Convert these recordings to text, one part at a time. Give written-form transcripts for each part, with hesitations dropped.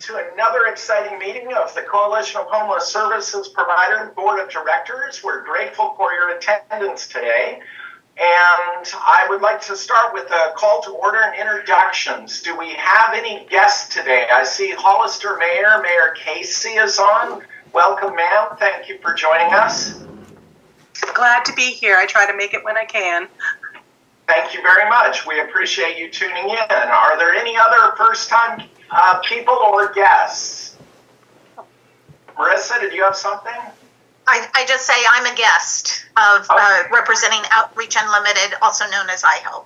to another exciting meeting of the Coalition of Homeless Services Provider Board of Directors. We're grateful for your attendance today. And I would like to start with a call to order and introductions. Do we have any guests today? I see Hollister Mayor Casey is on. Welcome, ma'am. Thank you for joining us. Glad to be here. I try to make it when I can. Thank you very much. We appreciate you tuning in. Are there any other first-time people or guests? Marissa, did you have something? I just say I'm a guest of representing Outreach Unlimited, also known as iHelp.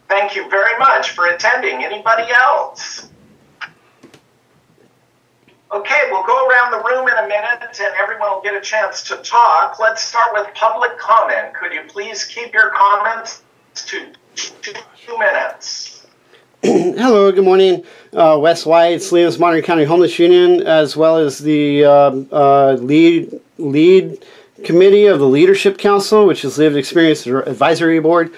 Thank you very much for attending. Anybody else? Okay, we'll go around the room in a minute and everyone will get a chance to talk. Let's start with public comment. Could you please keep your comments to 2 minutes? Hello, good morning. Wes White, Salinas Monterey County Homeless Union, as well as the lead committee of the Leadership Council, which is Lived Experience Advisory Board.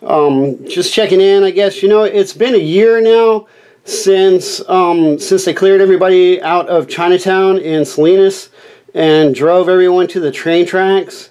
Just checking in, I guess. You know, it's been a year now since they cleared everybody out of Chinatown in Salinas and drove everyone to the train tracks.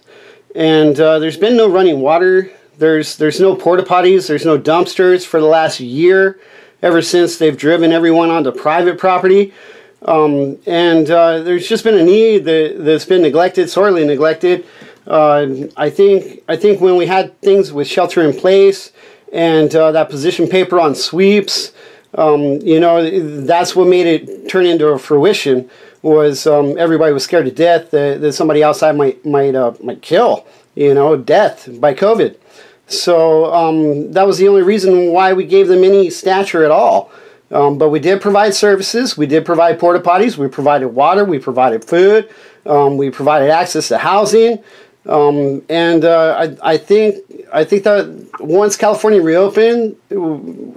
And there's been no running water. There's no porta potties. There's no dumpsters for the last year, ever since they've driven everyone onto private property. There's just been a need that's been neglected, sorely neglected. I think when we had things with shelter in place and that position paper on sweeps, you know, that's what made it turn into a fruition. Was everybody was scared to death that somebody outside might kill, you know, death by COVID. So that was the only reason why we gave them any stature at all. But we did provide services. We did provide porta potties. We provided water. We provided food. We provided access to housing. I think that once California reopened,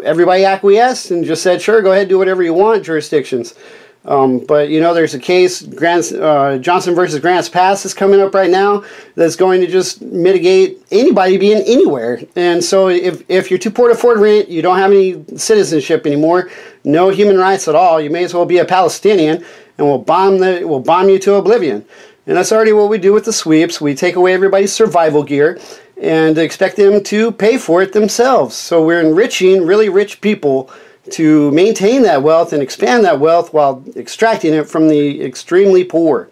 everybody acquiesced and just said, sure, go ahead, do whatever you want, jurisdictions. But, you know, there's a case, Johnson versus Grants Pass is coming up right now that's going to just mitigate anybody being anywhere. And so if you're too poor to afford rent, you don't have any citizenship anymore, no human rights at all, you may as well be a Palestinian and we'll bomb you to oblivion. And that's already what we do with the sweeps. We take away everybody's survival gear and expect them to pay for it themselves. So we're enriching really rich people to maintain that wealth and expand that wealth while extracting it from the extremely poor.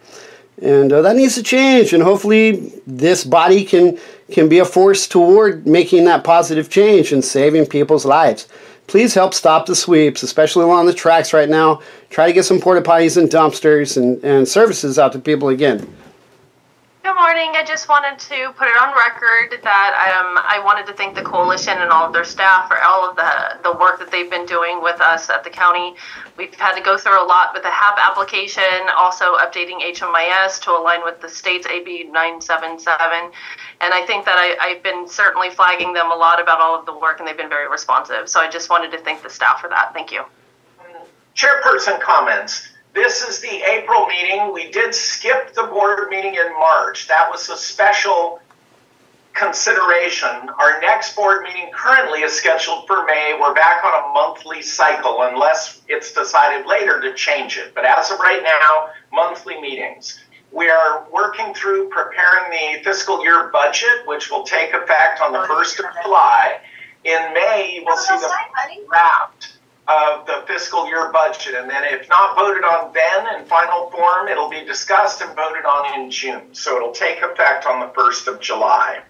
And that needs to change, and hopefully this body can be a force toward making that positive change and saving people's lives. Please help stop the sweeps, especially along the tracks right now. Try to get some porta potties and dumpsters and services out to people again. Good morning. I just wanted to put it on record that I wanted to thank the coalition and all of their staff for all of the work that they've been doing with us at the county. We've had to go through a lot with the HAP application, also updating HMIS to align with the state's AB 977. And I think that I've been certainly flagging them a lot about all of the work, and they've been very responsive. So I just wanted to thank the staff for that. Thank you. Chairperson comments. This is the April meeting. We did skip the board meeting in March. That was a special consideration. Our next board meeting currently is scheduled for May. We're back on a monthly cycle unless it's decided later to change it. But as of right now, monthly meetings. We are working through preparing the fiscal year budget, which will take effect on the 1st of July. In May, you will see the draft of the fiscal year budget, and then if not voted on then in final form, it'll be discussed and voted on in June. So it'll take effect on the 1st of July.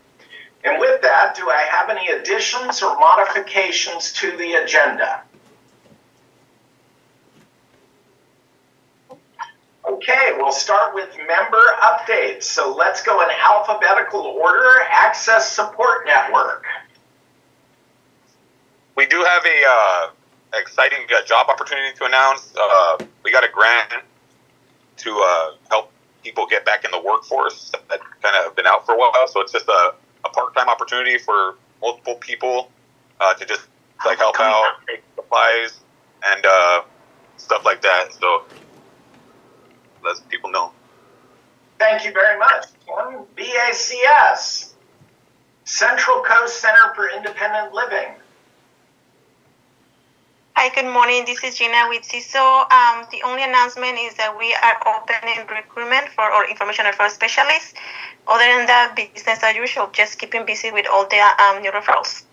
And with that, do I have any additions or modifications to the agenda? Okay, we'll start with member updates. So let's go in alphabetical order. Access Support Network. We do have a exciting job opportunity to announce. We got a grant to help people get back in the workforce that kind of have been out for a while. So it's just a part-time opportunity for multiple people to just like help out, take supplies, and stuff like that. So let people know. Thank you very much. BACS, Central Coast Center for Independent Living. Hi, good morning. This is Gina with CISO. The only announcement is that we are opening recruitment for our information referral specialists. Other than that, business as usual, just keeping busy with all the new referrals.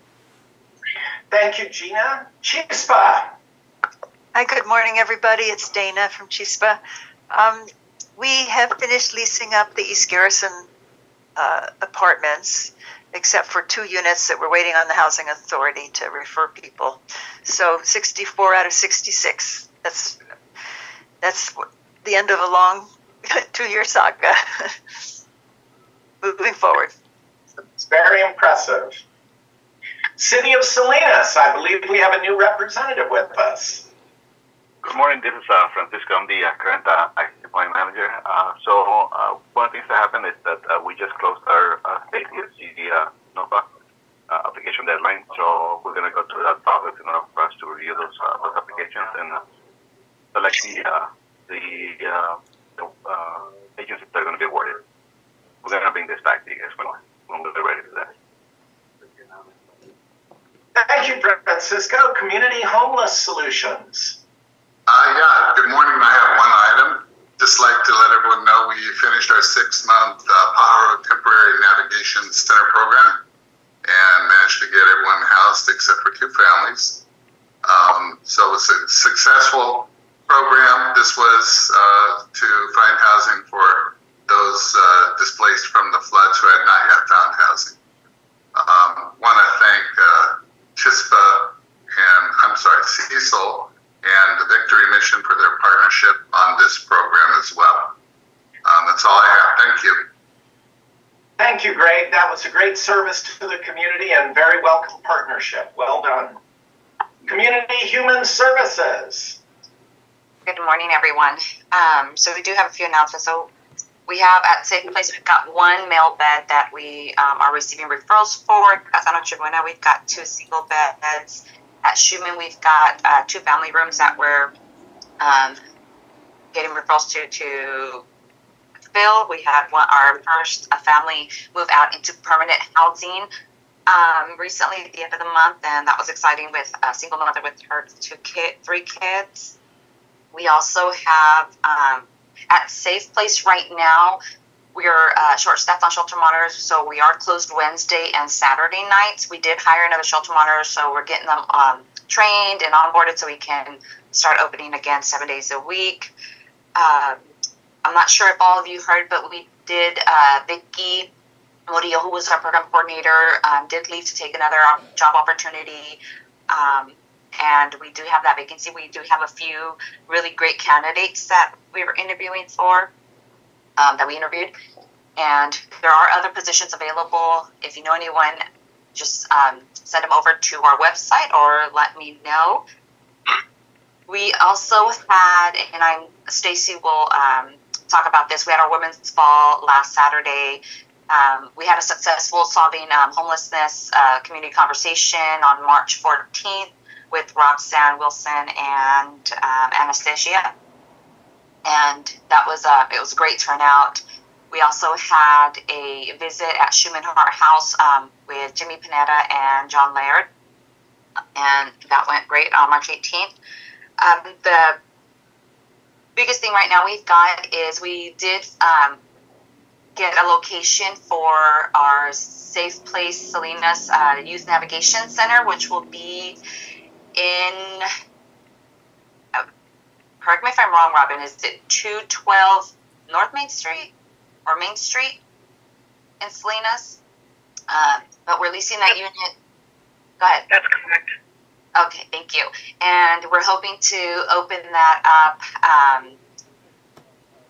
Thank you, Gina. CHSP. Hi, good morning, everybody. It's Dana from CHSP. We have finished leasing up the East Garrison apartments, except for 2 units that we're waiting on the Housing Authority to refer people. So 64 out of 66. That's the end of a long 2-year saga. Moving forward. It's very impressive. City of Salinas, I believe we have a new representative with us. Good morning, this is Francisco. I'm the current IT manager. One of the things that happened is that we just closed our state ESG NOFA application deadline. So we're going to go through that process in order for us to review those applications and select the agencies that are going to be awarded. We're going to bring this back to you guys when we're ready for that. Thank you, Francisco. Community Homeless Solutions. Good morning. I have one item. Just like to let everyone know we finished our 6-month Pajaro Temporary Navigation Center program and managed to get everyone housed except for 2 families. So it's a successful program. This was to find housing for those displaced from the floods who had not yet found housing. Want to thank CHSP and CESOL and the Victory Mission for their partnership on this program as well. That's all I have. Thank you. Thank you, Greg. That was a great service to the community and very welcome partnership. Well done. Community Human Services. Good morning, everyone. So we do have a few announcements. So we have at Safe Place, we've got 1 male bed that we are receiving referrals for. At San Antonio, we've got 2 single beds. At Schumann, we've got 2 family rooms that we're getting referrals to fill. We had our first family move out into permanent housing recently at the end of the month, and that was exciting with a single mother with her 3 kids. We also have at Safe Place right now, we're short-staffed on shelter monitors, so we are closed Wednesday and Saturday nights. We did hire another shelter monitor, so we're getting them trained and onboarded so we can start opening again 7 days a week. I'm not sure if all of you heard, but we did, Vicky Murillo, who was our program coordinator, did leave to take another job opportunity. And we do have that vacancy. We do have a few really great candidates that we were interviewing for. That we interviewed, and there are other positions available. If you know anyone, just send them over to our website or let me know. We also had, and Stacy will talk about this. We had our Women's Ball last Saturday. We had a successful solving homelessness community conversation on March 14th with Roxanne Wilson and Anastasia. And that was it was a great turnout. We also had a visit at Schumann Hart House with Jimmy Panetta and John Laird, and that went great on March 18th. The biggest thing right now we've got is we did get a location for our Safe Place Salinas Youth Navigation Center, which will be in... Correct me if I'm wrong, Robin. Is it 212 North Main Street or Main Street in Salinas? But we're leasing that unit. Go ahead. That's correct. Okay, thank you. And we're hoping to open that up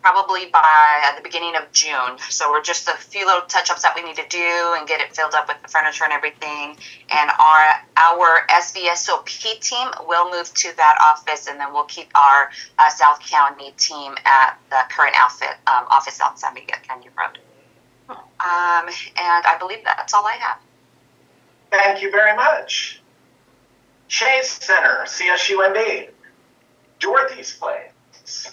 probably by the beginning of June. So we're just a few little touch-ups that we need to do and get it filled up with the furniture and everything. And our SVSOP team will move to that office, and then we'll keep our South County team at the current office on San Miguel Canyon Road. And I believe that's all I have. Thank you very much. Chase Center, CSUMB, Dorothy's Place.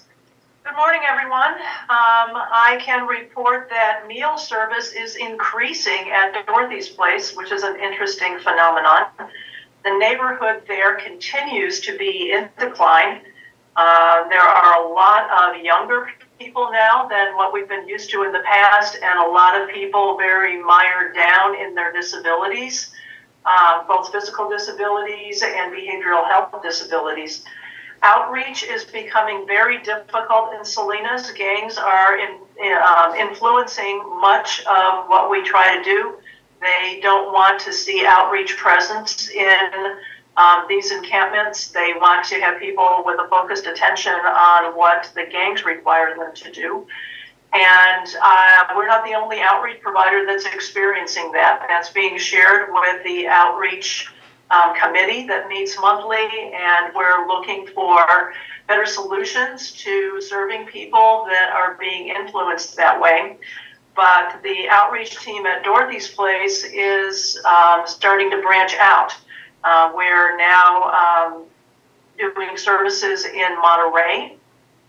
Good morning, everyone. I can report that meal service is increasing at Dorothy's Place, which is an interesting phenomenon. The neighborhood there continues to be in decline. There are a lot of younger people now than what we've been used to in the past, and a lot of people very mired down in their disabilities, both physical disabilities and behavioral health disabilities. Outreach is becoming very difficult in Salinas. Gangs are influencing much of what we try to do. They don't want to see outreach presence in these encampments. They want to have people with a focused attention on what the gangs require them to do. And we're not the only outreach provider that's experiencing that. That's being shared with the outreach committee that meets monthly, and we're looking for better solutions to serving people that are being influenced that way. But the outreach team at Dorothy's Place is starting to branch out. We're now doing services in Monterey,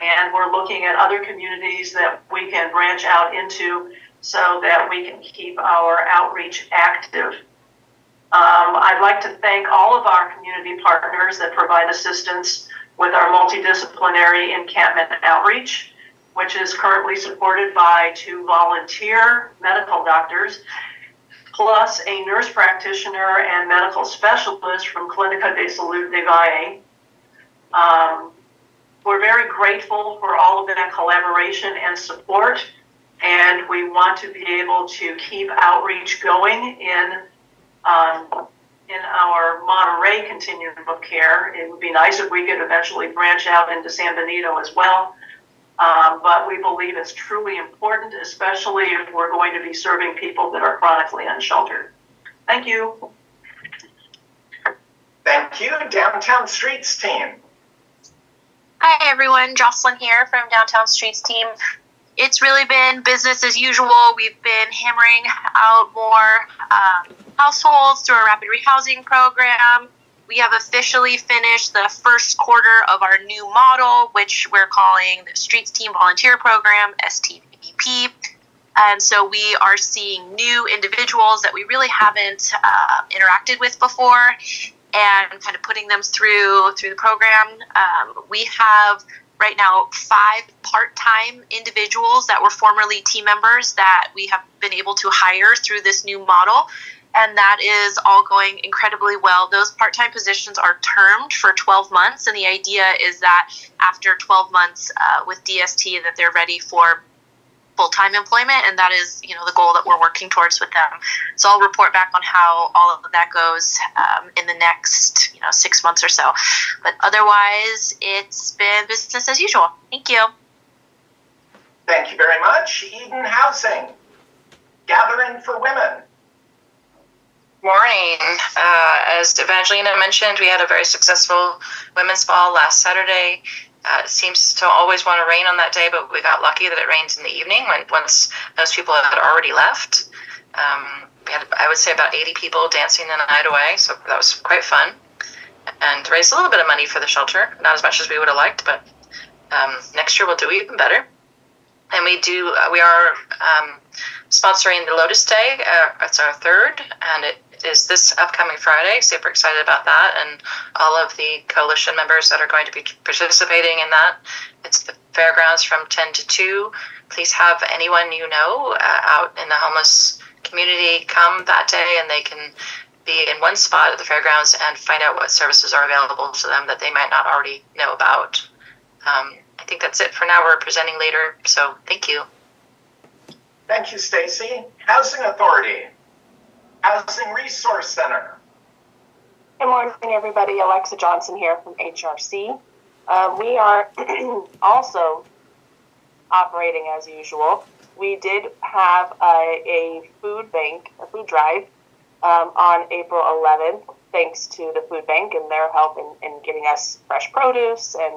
and we're looking at other communities that we can branch out into so that we can keep our outreach active. I'd like to thank all of our community partners that provide assistance with our multidisciplinary encampment outreach, which is currently supported by 2 volunteer medical doctors, plus a nurse practitioner and medical specialist from Clínica de Salud de Valle. We're very grateful for all of that collaboration and support, and we want to be able to keep outreach going in our Monterey continuum of care. It would be nice if we could eventually branch out into San Benito as well. But we believe it's truly important, especially if we're going to be serving people that are chronically unsheltered. Thank you. Thank you. Downtown Streets team. Hi, everyone. Jocelyn here from Downtown Streets team. It's really been business as usual. We've been hammering out more households through our rapid rehousing program. We have officially finished the first quarter of our new model, which we're calling the Streets Team Volunteer Program, STVP. And so we are seeing new individuals that we really haven't interacted with before, and kind of putting them through the program. We have right now 5 part-time individuals that were formerly team members that we have been able to hire through this new model. And that is all going incredibly well. Those part-time positions are termed for 12 months. And the idea is that after 12 months with DST that they're ready for full-time employment. And that is, the goal that we're working towards with them. So I'll report back on how all of that goes in the next, 6 months or so. But otherwise, it's been business as usual. Thank you. Thank you very much. Eden Housing, Gathering for Women. Morning. As Evangelina mentioned, we had a very successful women's ball last Saturday. It seems to always want to rain on that day, but we got lucky that it rained in the evening once most people had already left. We had, I would say, about 80 people dancing the night away, so that was quite fun. And raised a little bit of money for the shelter, not as much as we would have liked, but next year we'll do even better. And we are sponsoring the Lotus Day. It's our 3rd, and it is this upcoming Friday. Super excited about that, and all of the coalition members that are going to be participating in that. It's the fairgrounds from 10 to 2. Please have anyone you know out in the homeless community come that day, and they can be in one spot at the fairgrounds and find out what services are available to them that they might not already know about. I think that's it for now. We're presenting later, so thank you. Thank you, Stacy. Housing Authority, Housing Resource Center. Good morning, everybody. Alexa Johnson here from HRC. We are also operating as usual. We did have a food bank, a food drive on April 11th, thanks to the food bank and their help in getting us fresh produce and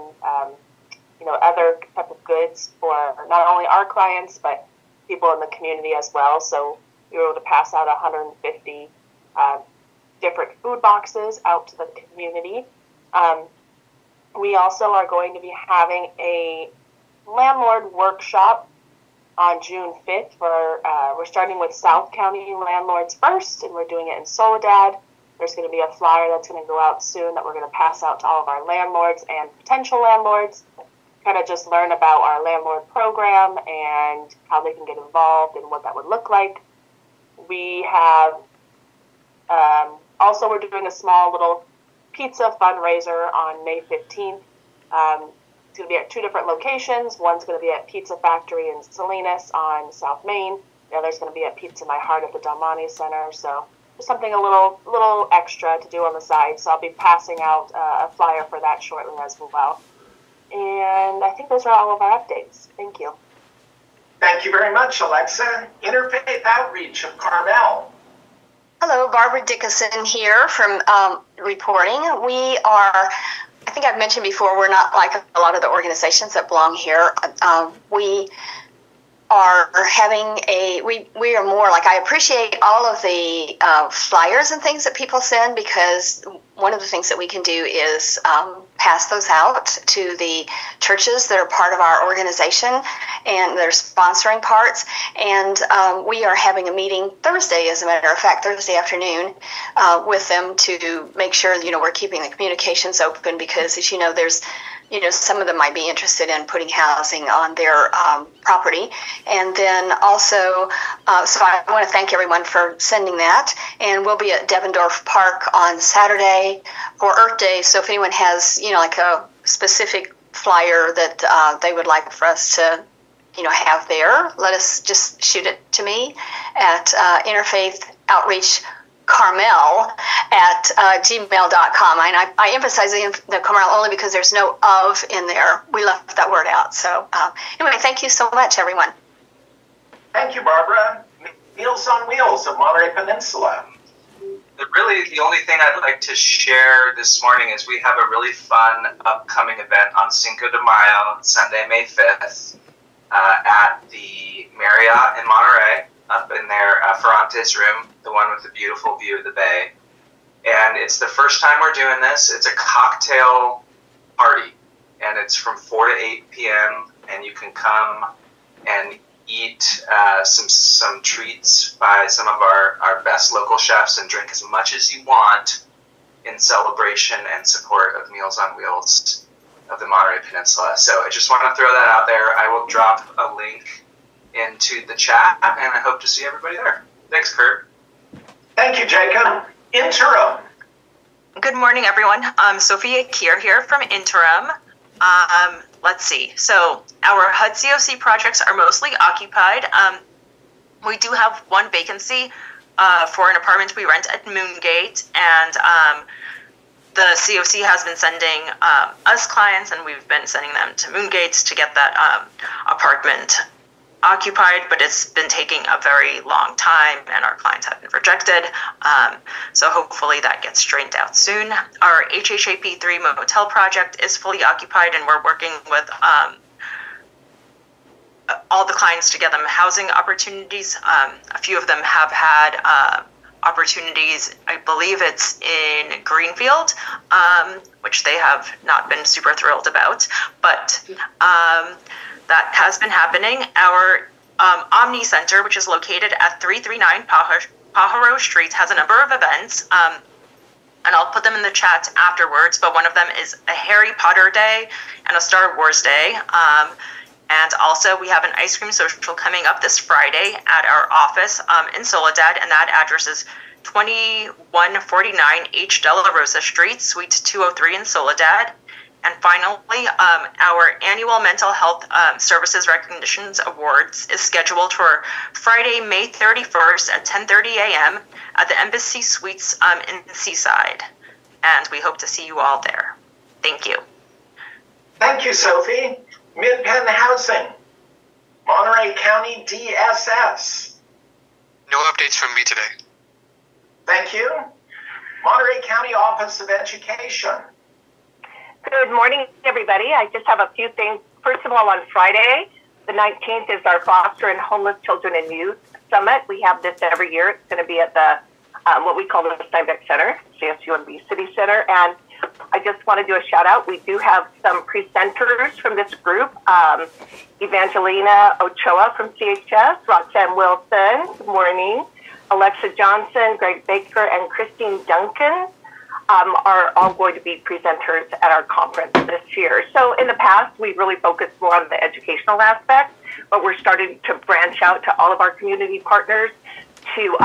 other type of goods for not only our clients, but people in the community as well. So we were able to pass out 150 different food boxes out to the community. We also are going to be having a landlord workshop on June 5th. We're starting with South County landlords first, and we're doing it in Soledad. There's going to be a flyer that's going to go out soon that we're going to pass out to all of our landlords and potential landlords, kind of just learn about our landlord program and how they can get involved and what that would look like. We have, also we're doing a small little pizza fundraiser on May 15th. It's going to be at 2 different locations. One's going to be at Pizza Factory in Salinas on South Main. The other's going to be at Pizza My Heart at the Del Monte Center. So just something a little extra to do on the side. So I'll be passing out a flyer for that shortly as well. And I think those are all of our updates. Thank you. Thank you very much, Alexa. Interfaith Outreach of Carmel. Hello, Barbara Dickinson here from reporting. We are, I think I've mentioned before, we're not like a lot of the organizations that belong here. We are having we are more like, I appreciate all of the flyers and things that people send, because one of the things that we can do is pass those out to the churches that are part of our organization and they're sponsoring parts. And we are having a meeting Thursday, as a matter of fact, Thursday afternoon, with them to make sure, we're keeping the communications open, because as you know, there's some of them might be interested in putting housing on their property. And then also, so I want to thank everyone for sending that. And we'll be at Devendorf Park on Saturday for Earth Day. So if anyone has, like a specific flyer that they would like for us to, have there, let us just shoot it to me at Interfaith Outreach Carmel at gmail.com. And I emphasize the Carmel only because there's no of in there. We left that word out. So anyway, thank you so much, everyone. Thank you, Barbara. Meals on Wheels of Monterey Peninsula. Really, the only thing I'd like to share this morning is we have a really fun upcoming event on Cinco de Mayo, Sunday, May 5th, at the Marriott in Monterey, up in their Ferrantes room, the one with the beautiful view of the bay. And it's the first time we're doing this. It's a cocktail party, and it's from 4 to 8 p.m., and you can come and eat some treats by some of our best local chefs and drink as much as you want in celebration and support of Meals on Wheels of the Monterey Peninsula. So I just want to throw that out there. I will drop a link into the chat, and I hope to see everybody there. Thanks, Kurt. Thank you, Jacob. Interim. Good morning, everyone. Sophia Kier here from Interim. Let's see. So our HUD COC projects are mostly occupied. We do have one vacancy for an apartment we rent at Moongate, and the COC has been sending us clients, and we've been sending them to Moongate to get that apartment occupied, but it's been taking a very long time, and our clients have been rejected. So hopefully that gets straightened out soon. Our HHAP 3 motel project is fully occupied, and we're working with all the clients to get them housing opportunities. A few of them have had opportunities. I believe it's in Greenfield, which they have not been super thrilled about, but that has been happening. Our Omni Center, which is located at 339 Pajaro Street, has a number of events, and I'll put them in the chat afterwards, but one of them is a Harry Potter Day and a Star Wars Day. And also we have an ice cream social coming up this Friday at our office in Soledad, and that address is 2149 H. De La Rosa Street, Suite 203 in Soledad. And finally, our annual Mental Health Services Recognitions Awards is scheduled for Friday, May 31st at 10:30 a.m. at the Embassy Suites in Seaside. And we hope to see you all there. Thank you. Thank you, Sophie. Mid-Penn Housing, Monterey County DSS. No updates from me today. Thank you. Monterey County Office of Education. Good morning, everybody. I just have a few things. First of all, on Friday, the 19th, is our Foster and Homeless Children and Youth Summit. We have this every year. It's going to be at the what we call the Steinbeck Center, CSUMB City Center. And I just want to do a shout out. We do have some presenters from this group. Evangelina Ochoa from CHS, Roxanne Wilson, good morning. Alexa Johnson, Greg Baker, and Christine Duncan are all going to be presenters at our conference this year. So in the past, we really focused more on the educational aspect, but we're starting to branch out to all of our community partners to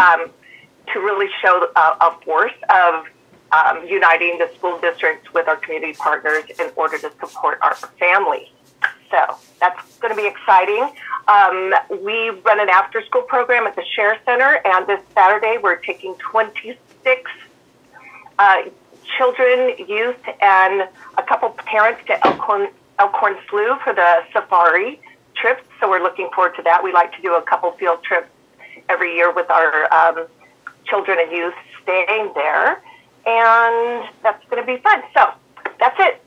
really show a force of uniting the school districts with our community partners in order to support our families. So that's going to be exciting. We run an after-school program at the Share Center, and this Saturday we're taking 26 children, youth, and a couple parents to Elkhorn Slough for the safari trip. So we're looking forward to that. We like to do a couple field trips every year with our children and youth staying there, and that's going to be fun. So that's it.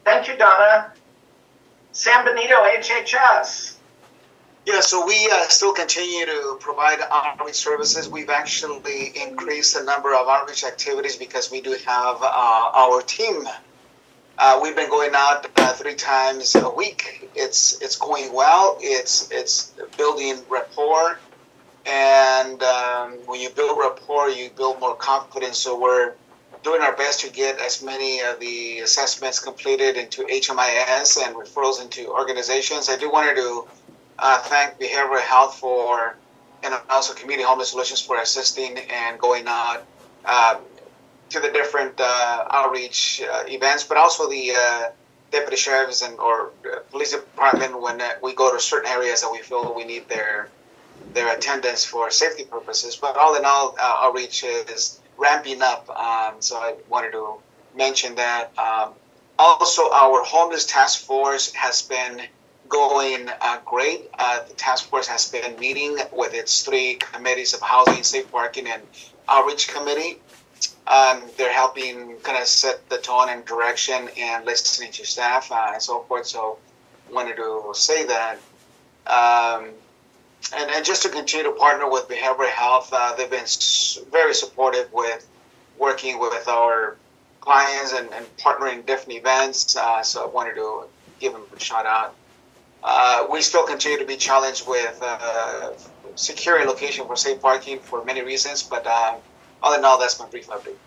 Thank you, Donna. Sam Benito, HHS. Yeah, so we still continue to provide outreach services. We've actually increased the number of outreach activities because we do have our team. We've been going out 3 times a week. It's going well. It's building rapport, and when you build rapport, you build more confidence. So we're doing our best to get as many of the assessments completed into HMIS and referrals into organizations. I do want to thank Behavioral Health for, and also Community Homeless Solutions for assisting and going out to the different outreach events, but also the deputy sheriffs and or police department when we go to certain areas that we feel we need their attendance for safety purposes. But all in all, outreach is ramping up. So I wanted to mention that. Also, our homeless task force has been going great. The task force has been meeting with its 3 committees of housing, safe parking, and outreach committee. They're helping kind of set the tone and direction and listening to staff and so forth. So wanted to say that. And just to continue to partner with Behavioral Health, they've been very supportive with working with our clients and partnering different events. So I wanted to give them a shout out. We still continue to be challenged with securing location for safe parking for many reasons, but all in all, that's my brief update.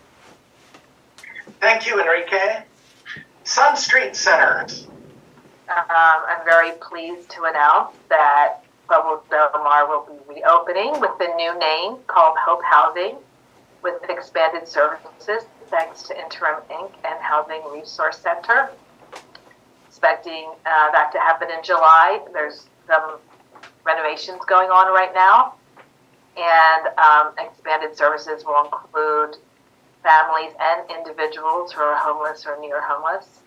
Thank you, Enrique. Sun Street Centers. I'm very pleased to announce that Pueblo Del Mar will be reopening with the new name called Hope Housing with expanded services thanks to Interim Inc. and Housing Resource Center. Expecting that to happen in July. There's some renovations going on right now, and expanded services will include families and individuals who are homeless or near homeless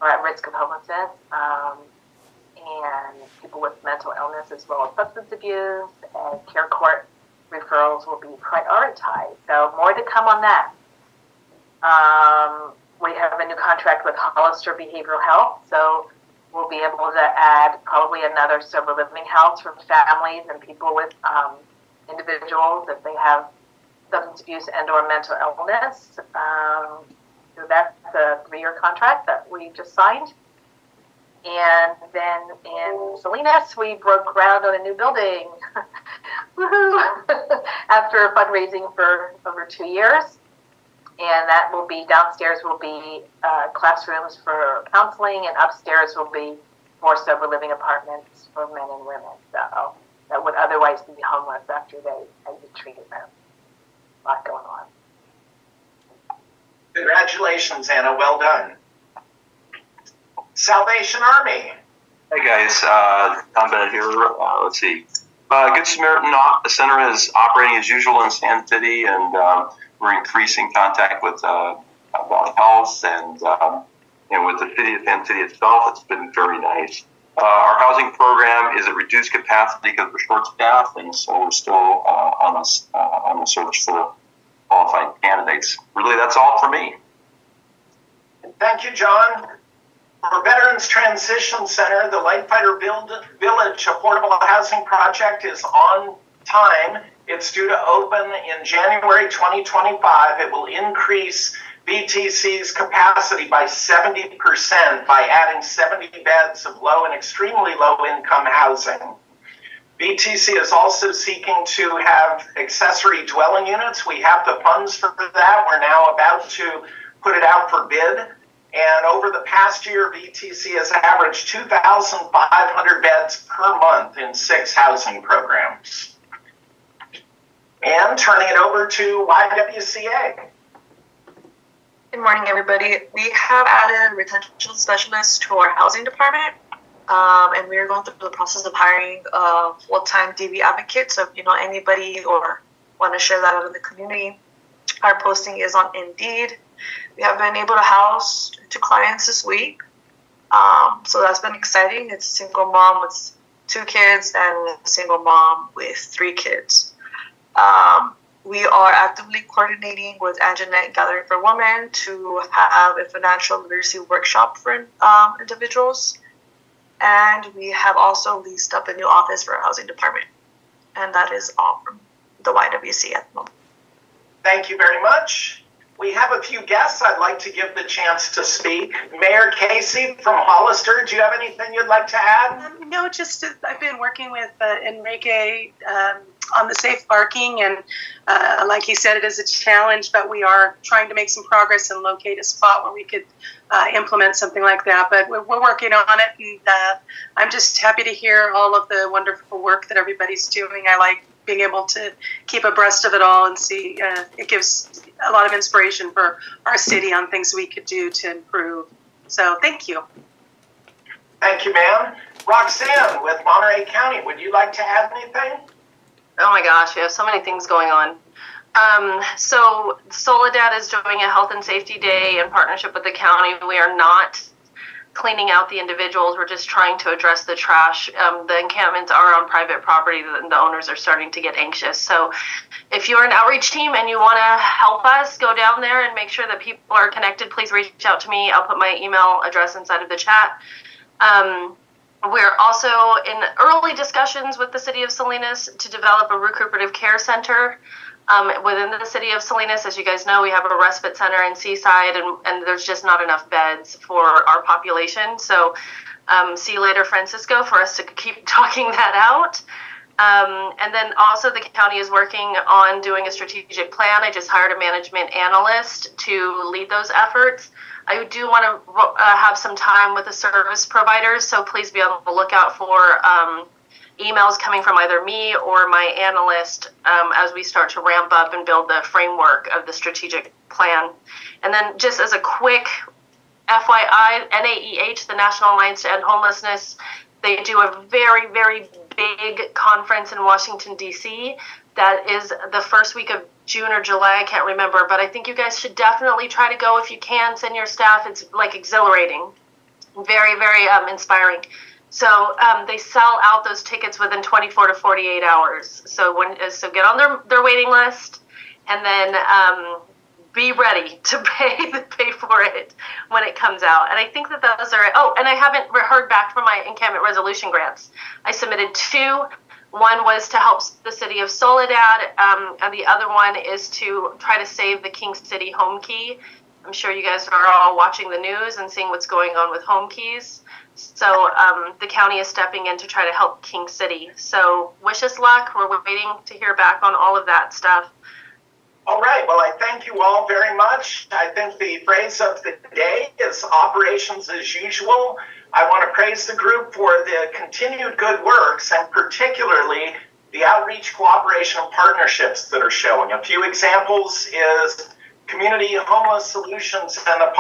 or at risk of homelessness, and people with mental illness as well as substance abuse, and care court referrals will be prioritized. So more to come on that. We have a new contract with Hollister Behavioral Health, so we'll be able to add probably another sober living house for families and people with individuals if they have substance abuse and or mental illness. So that's a 3-year contract that we just signed. And then in Salinas, we broke ground on a new building. Woohoo! After fundraising for over 2 years. And that will be, downstairs will be classrooms for counseling, and upstairs will be more sober living apartments for men and women. So that would otherwise be homeless after they exit treatment. A lot going on. Congratulations, Anna. Well done. Salvation Army. Hey guys, Tom Bennett here. Let's see. Good Samaritan Center is operating as usual in Sand City, and we're increasing contact with Valley Health and with the city of Sand City itself. It's been very nice. Our housing program is at reduced capacity because we're short-staffed, and so we're still on the search for qualified candidates. Really, that's all for me. Thank you, John. For Veterans Transition Center, the Lightfighter Village Affordable Housing Project is on time. It's due to open in January 2025. It will increase VTC's capacity by 70% by adding 70 beds of low and extremely low income housing. VTC is also seeking to have accessory dwelling units. We have the funds for that. We're now about to put it out for bid. And over the past year, VTC has averaged 2,500 beds per month in 6 housing programs. And turning it over to YWCA. Good morning, everybody. We have added retention specialists to our housing department, and we are going through the process of hiring a full-time DV advocate. So if you know anybody or want to share that out in the community, our posting is on Indeed. We have been able to house 2 clients this week, so that's been exciting. It's a single mom with 2 kids and a single mom with 3 kids. We are actively coordinating with Anjanette Gathering for Women to have a financial literacy workshop for individuals. And we have also leased up a new office for our housing department. And that is all from the YWC at the moment. Thank you very much. We have a few guests I'd like to give the chance to speak. Mayor Casey from Hollister, do you have anything you'd like to add? No, just I've been working with Enrique on the safe parking, and like he said, it is a challenge, but we are trying to make some progress and locate a spot where we could implement something like that. But we're working on it, and I'm just happy to hear all of the wonderful work that everybody's doing. I like being able to keep abreast of it all and see it gives a lot of inspiration for our city on things we could do to improve. So thank you. Thank you, ma'am. Roxanne with Monterey County, would you like to add anything? Oh my gosh, we have so many things going on. So Soledad is doing a health and safety day in partnership with the county. We are not cleaning out the individuals. We're just trying to address the trash. The encampments are on private property, and the owners are starting to get anxious. So if you're an outreach team and you want to help us go down there and make sure that people are connected, please reach out to me. I'll put my email address inside of the chat. We're also in early discussions with the city of Salinas to develop a recuperative care center within the city of Salinas. As you guys know, we have a respite center in Seaside, and there's just not enough beds for our population. So see you later, Francisco, for us to keep talking that out. And then also the county is working on doing a strategic plan. I just hired a management analyst to lead those efforts. I do want to have some time with the service providers, so please be on the lookout for emails coming from either me or my analyst as we start to ramp up and build the framework of the strategic plan. And then just as a quick FYI, NAEH, the National Alliance to End Homelessness, they do a very, very big conference in Washington, D.C. That is the first week of June or July, I can't remember, but I think you guys should definitely try to go if you can. Send your staff. It's like exhilarating, very, very inspiring. So they sell out those tickets within 24 to 48 hours. So get on their waiting list, and then be ready to pay for it when it comes out. And I think that those are. Oh, and I haven't heard back from my encampment resolution grants. I submitted 2. One was to help the city of Soledad, and the other one is to try to save the King City home key. I'm sure you guys are all watching the news and seeing what's going on with home keys. So the county is stepping in to try to help King City. So wish us luck. We're waiting to hear back on all of that stuff. All right. Well, I thank you all very much. I think the phrase of the day is operations as usual. I want to praise the group for the continued good works, and particularly the outreach, cooperation, and partnerships that are showing. A few examples is Community Homeless Solutions and the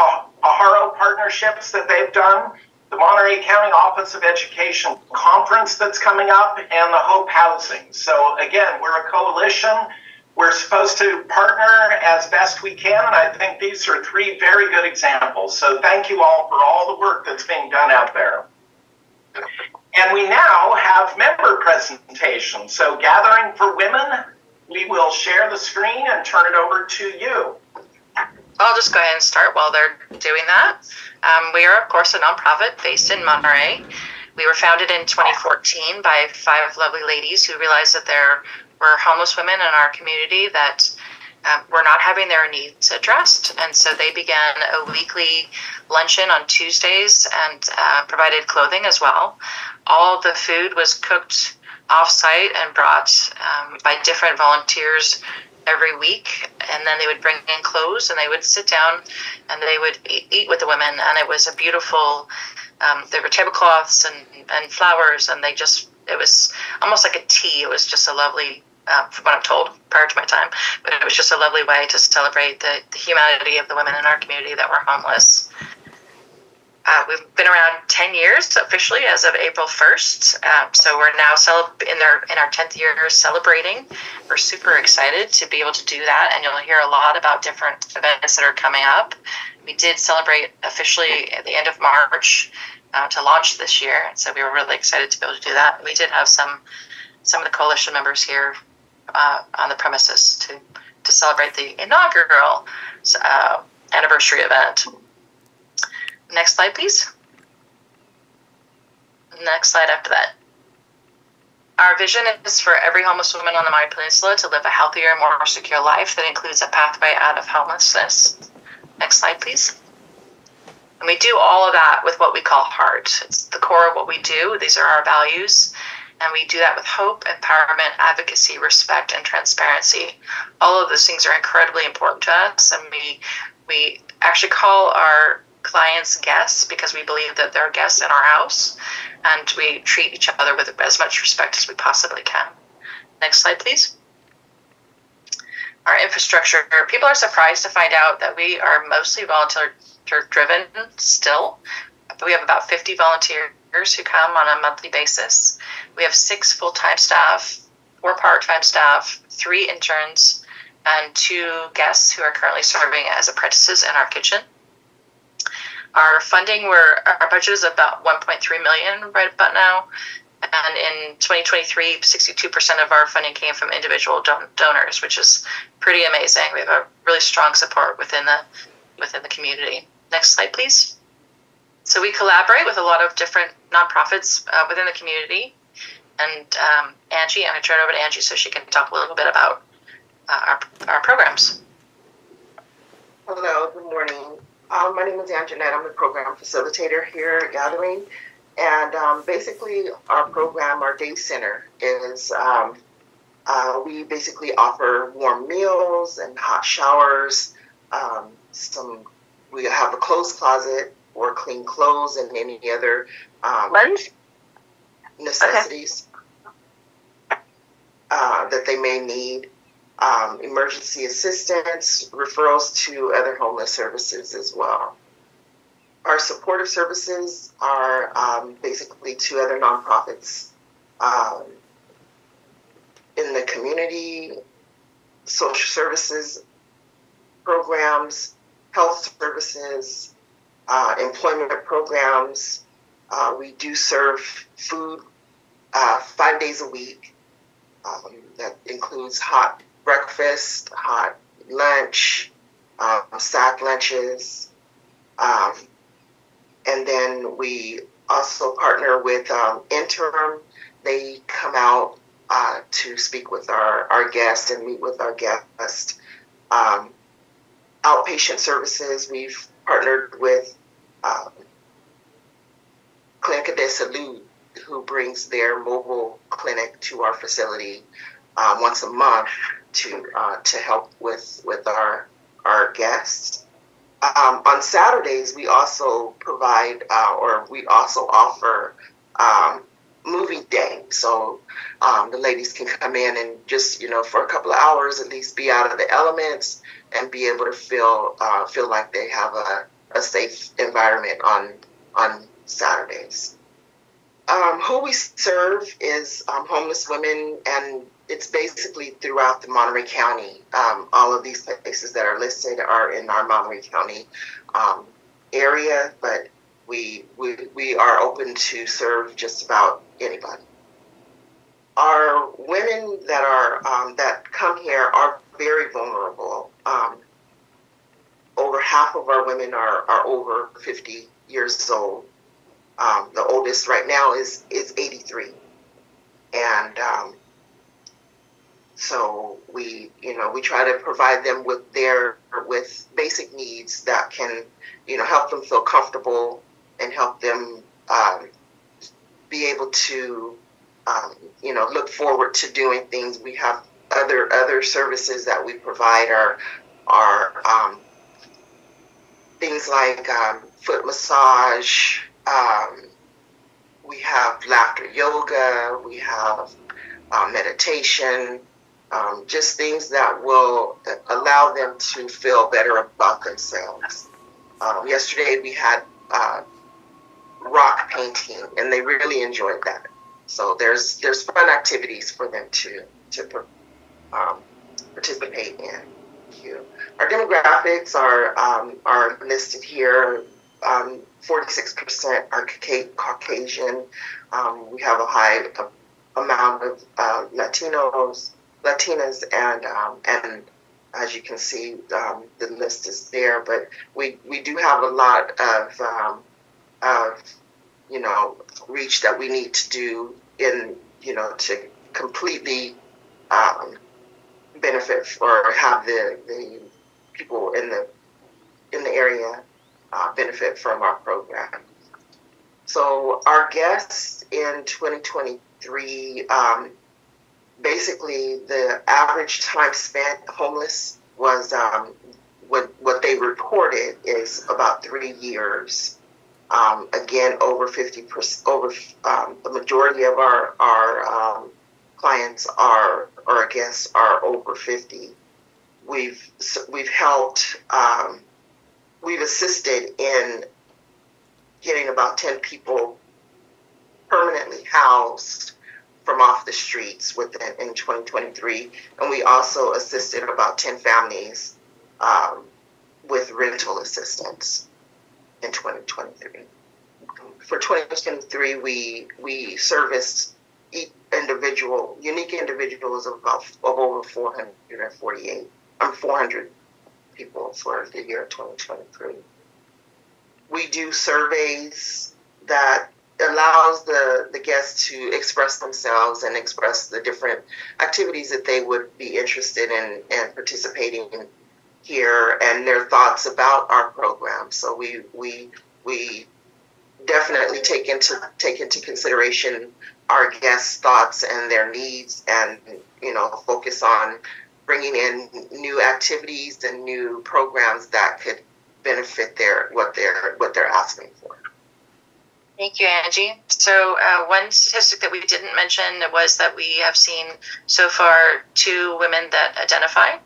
Pajaro partnerships that they've done, the Monterey County Office of Education conference that's coming up, and the Hope Housing. So again, we're a coalition. We're supposed to partner as best we can, and I think these are 3 very good examples. So thank you all for all the work that's being done out there. And we now have member presentations. So Gathering for Women, we will share the screen and turn it over to you. I'll just go ahead and start while they're doing that. We are, of course, a nonprofit based in Monterey. We were founded in 2014 by 5 lovely ladies who realized that there were homeless women in our community that were not having their needs addressed. And so they began a weekly luncheon on Tuesdays and provided clothing as well. All of the food was cooked off-site and brought by different volunteers every week, and then they would bring in clothes and they would sit down and they would eat with the women, and it was a beautiful, there were tablecloths and flowers, and it was almost like a tea. It was just a lovely, from what I'm told prior to my time, but it was just a lovely way to celebrate the humanity of the women in our community that were homeless. We've been around 10 years officially as of April 1st, so we're now in our 10th year celebrating. We're super excited to be able to do that, and you'll hear a lot about different events that are coming up. We did celebrate officially at the end of March to launch this year, so we were really excited to be able to do that. We did have some of the coalition members here on the premises to celebrate the inaugural anniversary event. Next slide, please. Next slide after that. Our vision is for every homeless woman on the Monterey Peninsula to live a healthier, more secure life that includes a pathway out of homelessness. Next slide, please. And we do all of that with what we call HEART. It's the core of what we do. These are our values. And we do that with hope, empowerment, advocacy, respect, and transparency. All of those things are incredibly important to us. And we actually call our clients guests because we believe that they're guests in our house, and we treat each other with as much respect as we possibly can. Next slide, please. Our infrastructure. People are surprised to find out that we are mostly volunteer driven still. We have about 50 volunteers who come on a monthly basis. We have 6 full-time staff, 4 part-time staff, 3 interns, and 2 guests who are currently serving as apprentices in our kitchen. Our funding, our budget is about $1.3 million right about now, and in 2023, 62% of our funding came from individual donors, which is pretty amazing. We have a really strong support within the community. Next slide, please. So we collaborate with a lot of different nonprofits within the community, and Angie, I'm going to turn it over to Angie so she can talk a little bit about our programs. Hello, good morning. My name is Anjanette. I'm the program facilitator here at Gathering. And basically our program, our day center, is we basically offer warm meals and hot showers. We have a clothes closet or clean clothes and any other necessities that they may need. Emergency assistance, referrals to other homeless services as well. Our supportive services are basically to other nonprofits in the community, social services programs, health services, employment programs. We do serve food 5 days a week. That includes hot breakfast, hot lunch, sack lunches, and then we also partner with Interim. They come out to speak with our guests and meet with our guests. Outpatient services, we've partnered with Clínica de Salud, who brings their mobile clinic to our facility once a month to help with our guests. On Saturdays, we also provide we also offer movie day. So the ladies can come in and just, for a couple of hours at least be out of the elements and be able to feel like they have a safe environment on Saturdays. Who we serve is homeless women, and it's basically throughout the Monterey County. All of these places that are listed are in our Monterey County area, but we are open to serve just about anybody. Our women that are that come here are very vulnerable. Over half of our women are over 50 years old. The oldest right now is 83, and so we try to provide them with basic needs that can help them feel comfortable and help them be able to look forward to doing things. We have other services that we provide are things like foot massage. We have laughter yoga. We have meditation. Just things that will allow them to feel better about themselves. Yesterday we had rock painting, and they really enjoyed that. So there's fun activities for them to participate in. Our demographics are listed here. 46% are Caucasian. We have a high amount of Latinas, and as you can see, the list is there. But we do have a lot of reach that we need to do to completely benefit or have the people in the area benefit from our program. So our guests in 2023, basically the average time spent homeless was what they reported is about 3 years. Again, over 50%. The majority of our clients or guests are over 50. We've helped. We've assisted in getting about 10 people permanently housed from off the streets in 2023, and we also assisted about 10 families with rental assistance in 2023. For 2023, we serviced unique individuals of over 400 people for the year 2023. We do surveys that allows the guests to express themselves and express the different activities that they would be interested in and participating in here and their thoughts about our program. So we definitely take into consideration our guests' thoughts and their needs, and focus on bringing in new activities and new programs that could benefit what they're asking for. Thank you, Angie. So one statistic that we didn't mention was that we have seen so far 2 women that identify.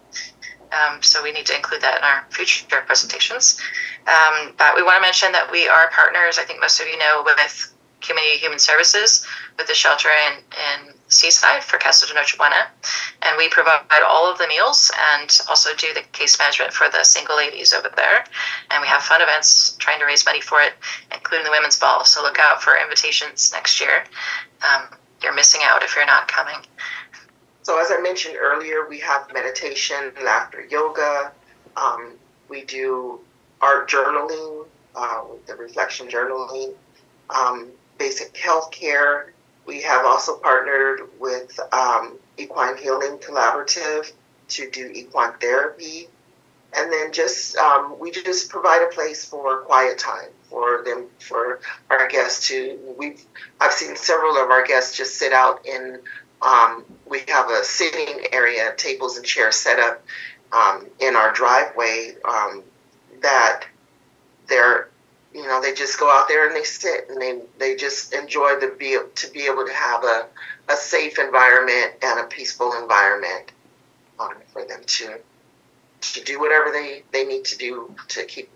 So we need to include that in our future presentations. But we want to mention that we are partners, I think most of you know, with Community Human Services, with the shelter in Seaside for Casa de Noche Buena. And we provide all of the meals and also do the case management for the single ladies over there. And we have fun events trying to raise money for it, including the Women's Ball. So look out for invitations next year. You're missing out if you're not coming. So as I mentioned earlier, we have meditation, laughter yoga. We do art journaling, the reflection journaling, basic health care. We have also partnered with Equine Healing Collaborative to do equine therapy. And then we just provide a place for quiet time for our guests I've seen several of our guests just sit out in, we have a sitting area, tables and chairs set up in our driveway that they just go out there and they sit and they just enjoy to be able to have a safe environment and a peaceful environment for them to do whatever they need to do to keep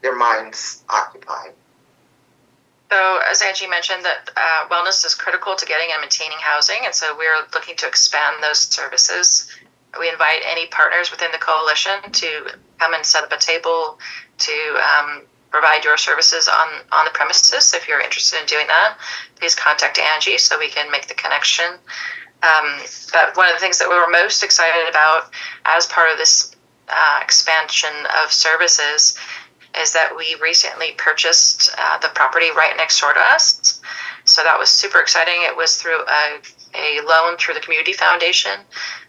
their minds occupied. So as Angie mentioned, that wellness is critical to getting and maintaining housing, and so we're looking to expand those services. We invite any partners within the coalition to come and set up a table to provide your services on the premises. If you're interested in doing that, please contact Angie so we can make the connection. But one of the things that we were most excited about as part of this expansion of services is that we recently purchased the property right next door to us. So that was super exciting. It was through a loan through the Community Foundation,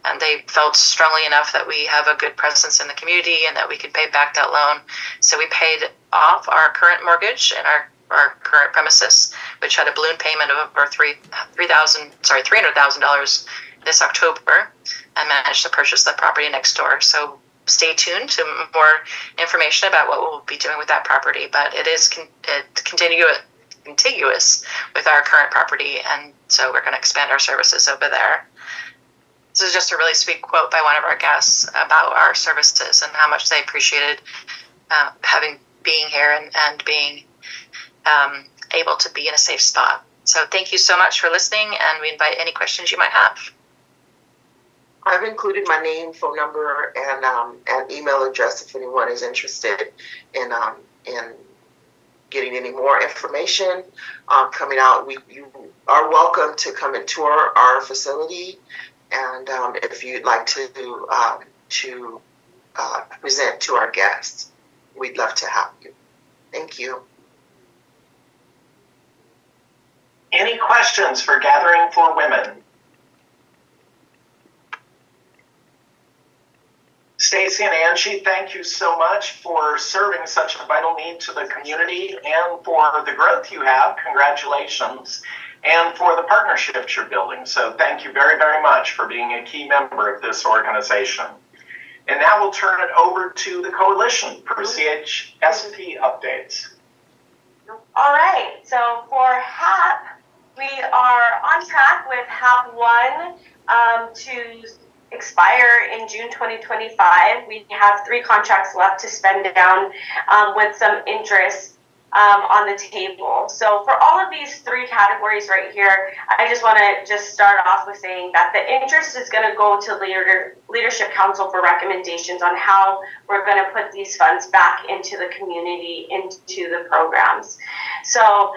and they felt strongly enough that we have a good presence in the community and that we could pay back that loan. So we paid off our current mortgage, and our our current premises, which had a balloon payment of over $300,000 this October, and managed to purchase the property next door. So stay tuned to more information about what we'll be doing with that property. But it is contiguous with our current property, and so we're going to expand our services over there. This is just a really sweet quote by one of our guests about our services and how much they appreciated being here and being able to be in a safe spot. So thank you so much for listening, and we invite any questions you might have. I've included my name, phone number, and email address if anyone is interested in getting any more information coming out. You are welcome to come and tour our facility, and if you'd like to present to our guests, we'd love to have you. Thank you. Any questions for Gathering for Women? Stacy and Angie, thank you so much for serving such a vital need to the community and for the growth you have. Congratulations. And for the partnerships you're building. So thank you very, very much for being a key member of this organization. And now we'll turn it over to the coalition for CHSP updates. All right, so for HAP, we are on track with HAP 1 to expire in June 2025. We have 3 contracts left to spend down with some interest on the table. So for all of these 3 categories right here, I just want to start off with saying that the interest is going to go to Leadership Council for recommendations on how we're going to put these funds back into the community, into the programs. So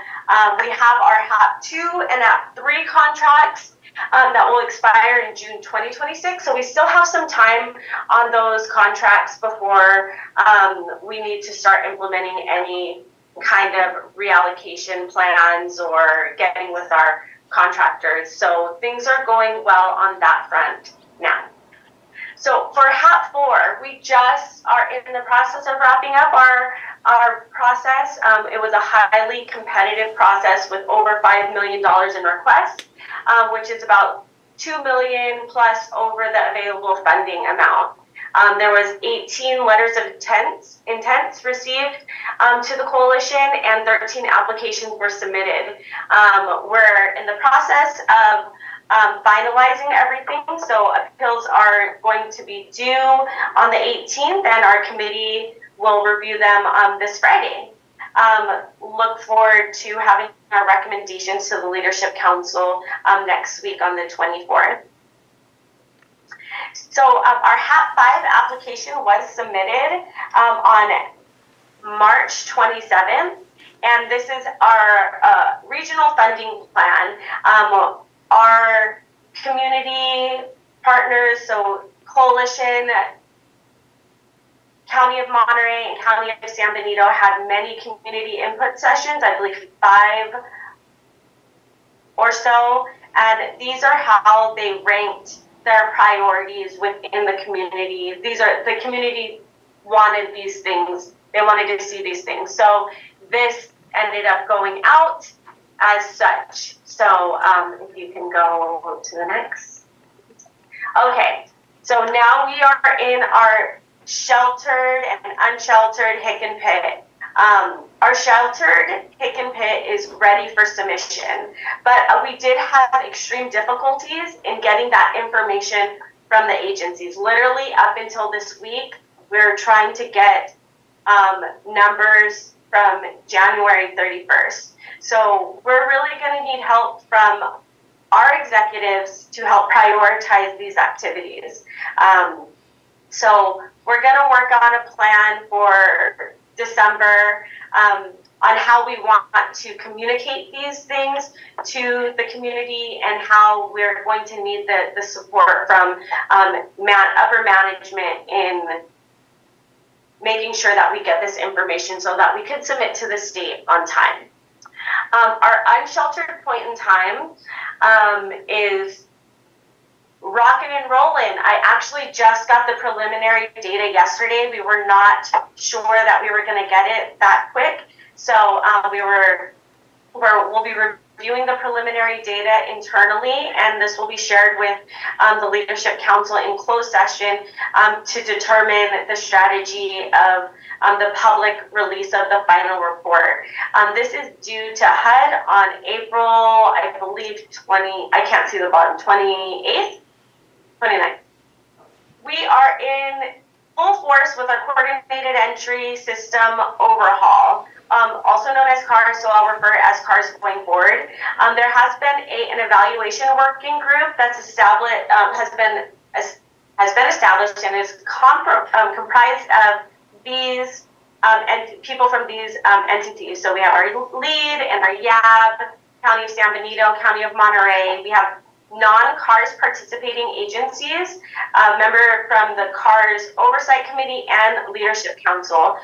we have our HAP 2 and HAP 3 contracts that will expire in June 2026. So we still have some time on those contracts before we need to start implementing any kind of reallocation plans or getting with our contractors. So things are going well on that front now. So for HAP 4, we just are in the process of wrapping up our process. It was a highly competitive process with over $5 million in requests, which is about $2 million plus over the available funding amount. There was 18 letters of intents received to the coalition, and 13 applications were submitted. We're in the process of finalizing everything, so appeals are going to be due on the 18th, and our committee will review them this Friday. Look forward to having our recommendations to the Leadership Council next week on the 24th. So our HAP 5 application was submitted on March 27th, and this is our regional funding plan. Our community partners, so Coalition, County of Monterey, and County of San Benito had many community input sessions, I believe 5 or so, and these are how they ranked their priorities within the community. The community wanted these things. They wanted to see these things. So this ended up going out as such. So if you can go to the next. Okay, so now we are in our sheltered and unsheltered hick and pit. Our sheltered hick and pit is ready for submission, but we did have extreme difficulties in getting that information from the agencies. Literally up until this week, we're trying to get numbers from January 31st. So we're really going to need help from our executives to help prioritize these activities. So we're going to work on a plan for December on how we want to communicate these things to the community and how we're going to need the support from upper management in making sure that we get this information so that we could submit to the state on time. Our unsheltered point in time is rocking and rolling. I actually just got the preliminary data yesterday. We were not sure that we were going to get it that quick. So we'll be reviewing the preliminary data internally, and this will be shared with the Leadership Council in closed session to determine the strategy of the public release of the final report. This is due to HUD on April, I believe, 28th? 29th. We are in full force with our coordinated entry system overhaul. Also known as CARS, so I'll refer to as CARS going forward. There has been an evaluation working group that's established, has been established and is comprised of these and people from these entities. So we have our lead and our YAB, County of San Benito, County of Monterey. We have non-CARS participating agencies, a member from the CARS Oversight Committee and Leadership Council.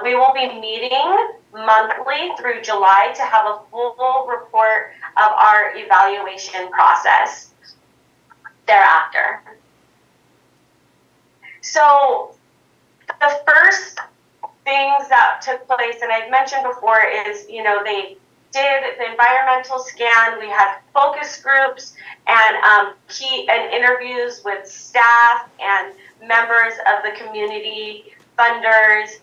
We will be meeting monthly through July to have a full report of our evaluation process thereafter. So the first things that took place, and I've mentioned before, is, they did the environmental scan. We had focus groups and interviews with staff and members of the community, funders,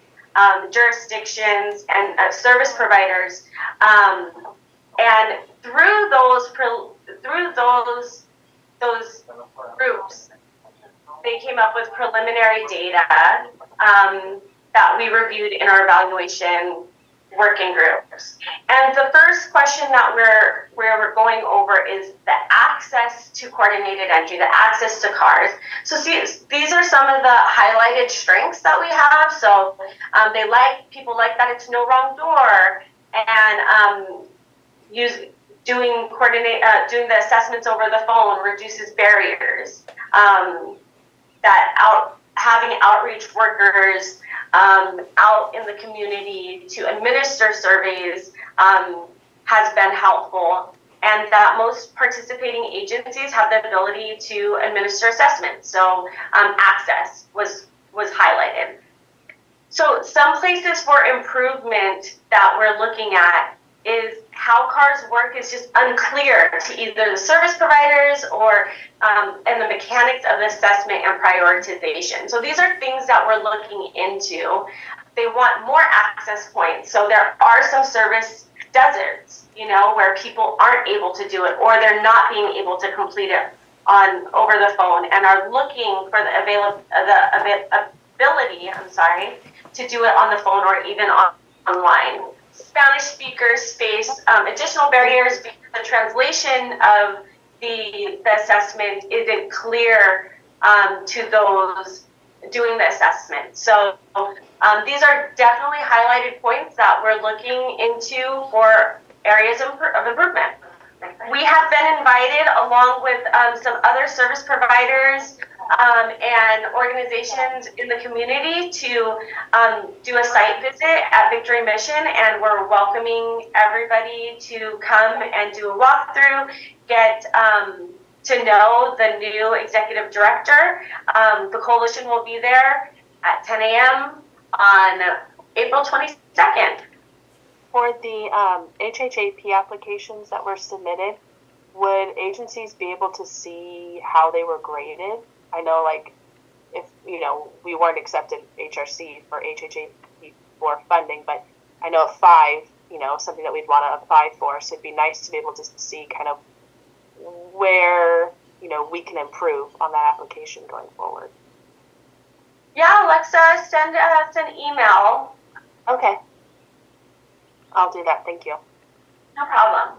jurisdictions, and service providers. And through those groups, they came up with preliminary data that we reviewed in our evaluation working groups. And the first question that we're going over is the access to coordinated entry, the access to CARS. So see, these are some of the highlighted strengths that we have. So people like that it's no wrong door, and doing the assessments over the phone reduces barriers. Having outreach workers out in the community to administer surveys has been helpful, and that most participating agencies have the ability to administer assessments. So access was highlighted. So some places for improvement that we're looking at is how CARS work is just unclear to either the service providers or and the mechanics of the assessment and prioritization. So these are things that we're looking into. They want more access points. So there are some service deserts, where people aren't able to do it, or they're not being able to complete it over the phone, and are looking for the ability, to do it on the phone or even online. Spanish speakers face additional barriers because the translation of the assessment isn't clear to those doing the assessment. So these are definitely highlighted points that we're looking into for areas of improvement. We have been invited, along with some other service providers and organizations in the community, to do a site visit at Victory Mission, and we're welcoming everybody to come and do a walkthrough, get to know the new executive director. The coalition will be there at 10 a.m. on April 22nd. For the HHAP applications that were submitted, would agencies be able to see how they were graded? I know, if, we weren't accepted HRC for HHAP for funding, but I know 5, something that we'd want to apply for. So it'd be nice to be able to see kind of where, we can improve on that application going forward. Yeah, Alexa, send us an email. Okay. I'll do that. Thank you. No problem.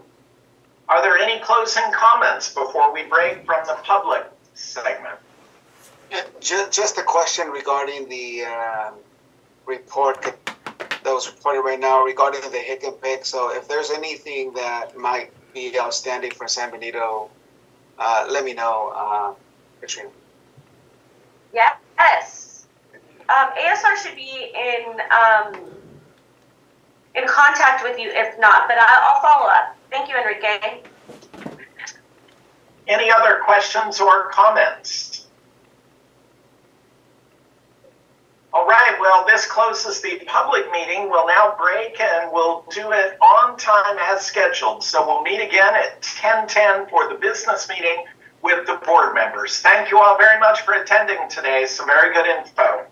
Are there any closing comments before we break from the public segment? Just a question regarding the report that was reported right now regarding the hick and pick. So if there's anything that might be outstanding for San Benito, let me know, Katrina. Yes. ASR should be in contact with you if not, but I'll follow up. Thank you, Enrique. Any other questions or comments? All right, well, this closes the public meeting. We'll now break and we'll do it on time as scheduled. So we'll meet again at 10:10 for the business meeting with the board members. Thank you all very much for attending today. Some very good info.